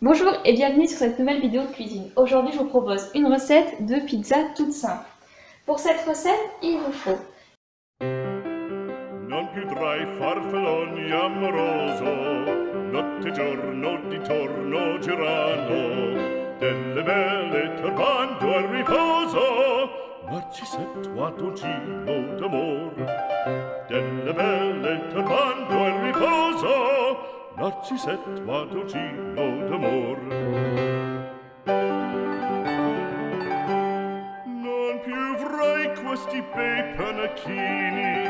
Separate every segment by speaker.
Speaker 1: Bonjour et bienvenue sur cette nouvelle vidéo de cuisine. Aujourd'hui je vous propose une recette de pizza toute simple. Pour cette recette, il vous faut
Speaker 2: Non più tra i farfalloni amoroso, notte e giorno di torno girano, delle belle turbando al riposo, Narcisetto Adolgino d'amor. Delle belle turbando al riposo, Narcisetto Adolgino d'amor. Non più avrai questi bei panacchini,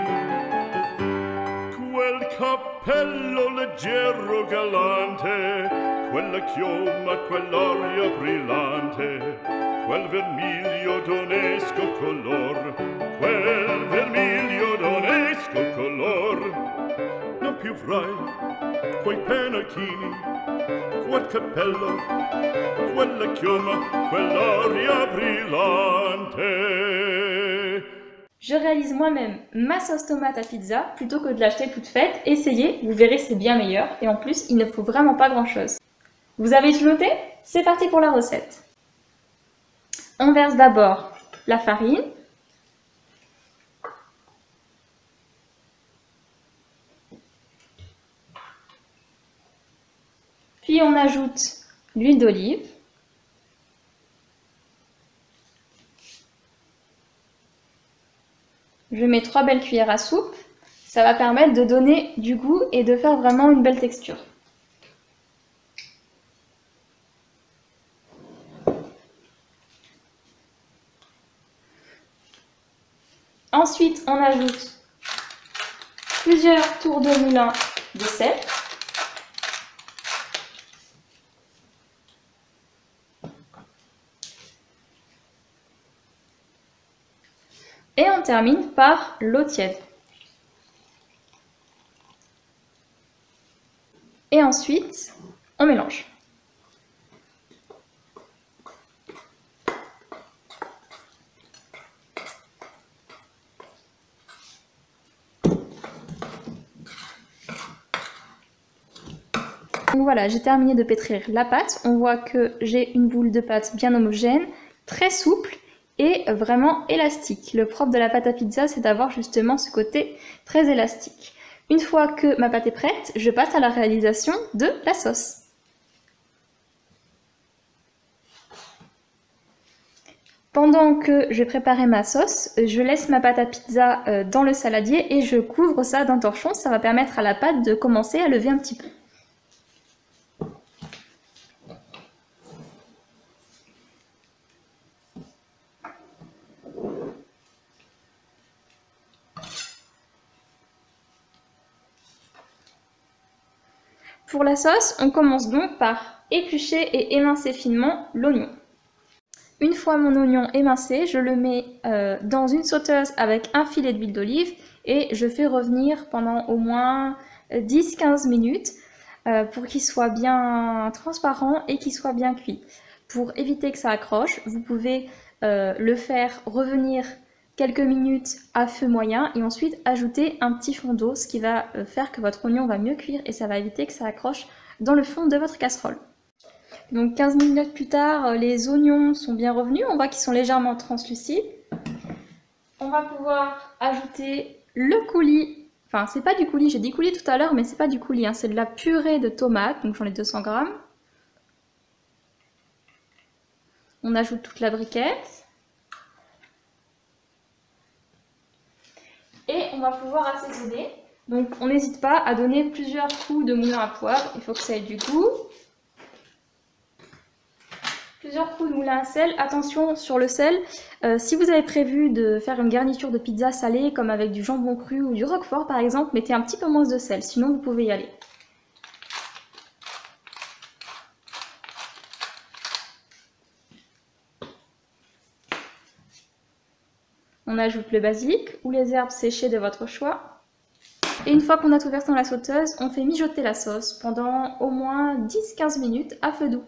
Speaker 2: quel cappello leggero galante, quella chioma, quell'aria brillante, quel vermiglio d'onesco color, quel vermiglio d'onesco color. Non più avrai quei panacchini, quel cappello, quella chioma, quell'aria brillante.
Speaker 1: Je réalise moi-même ma sauce tomate à pizza plutôt que de l'acheter toute faite. Essayez, vous verrez c'est bien meilleur et en plus il ne faut vraiment pas grand chose. Vous avez tout noté? C'est parti pour la recette. On verse d'abord la farine. Puis on ajoute l'huile d'olive. Je mets 3 belles cuillères à soupe. Ça va permettre de donner du goût et de faire vraiment une belle texture. Ensuite, on ajoute plusieurs tours de moulin de sel. Et on termine par l'eau tiède. Et ensuite, on mélange. Donc voilà, j'ai terminé de pétrir la pâte. On voit que j'ai une boule de pâte bien homogène, très souple et vraiment élastique. Le propre de la pâte à pizza, c'est d'avoir justement ce côté très élastique. Une fois que ma pâte est prête, je passe à la réalisation de la sauce. Pendant que je préparais ma sauce, je laisse ma pâte à pizza dans le saladier et je couvre ça d'un torchon. Ça va permettre à la pâte de commencer à lever un petit peu. Pour la sauce, on commence donc par éplucher et émincer finement l'oignon. Une fois mon oignon émincé, je le mets dans une sauteuse avec un filet d'huile d'olive et je fais revenir pendant au moins 10-15 minutes pour qu'il soit bien transparent et qu'il soit bien cuit. Pour éviter que ça accroche, vous pouvez le faire revenir quelques minutes à feu moyen et ensuite ajouter un petit fond d'eau, ce qui va faire que votre oignon va mieux cuire et ça va éviter que ça accroche dans le fond de votre casserole. Donc 15 minutes plus tard, les oignons sont bien revenus, on voit qu'ils sont légèrement translucides. On va pouvoir ajouter le coulis, enfin c'est pas du coulis, j'ai dit coulis tout à l'heure mais c'est pas du coulis, hein, c'est de la purée de tomates, donc j'en ai 200 g. On ajoute toute la briquette. Et on va pouvoir assaisonner. Donc on n'hésite pas à donner plusieurs coups de moulin à poivre, il faut que ça ait du goût. Plusieurs coups de moulin à sel. Attention sur le sel, si vous avez prévu de faire une garniture de pizza salée comme avec du jambon cru ou du roquefort par exemple, mettez un petit peu moins de sel, sinon vous pouvez y aller. On ajoute le basilic ou les herbes séchées de votre choix. Et une fois qu'on a tout versé dans la sauteuse, on fait mijoter la sauce pendant au moins 10-15 minutes à feu doux.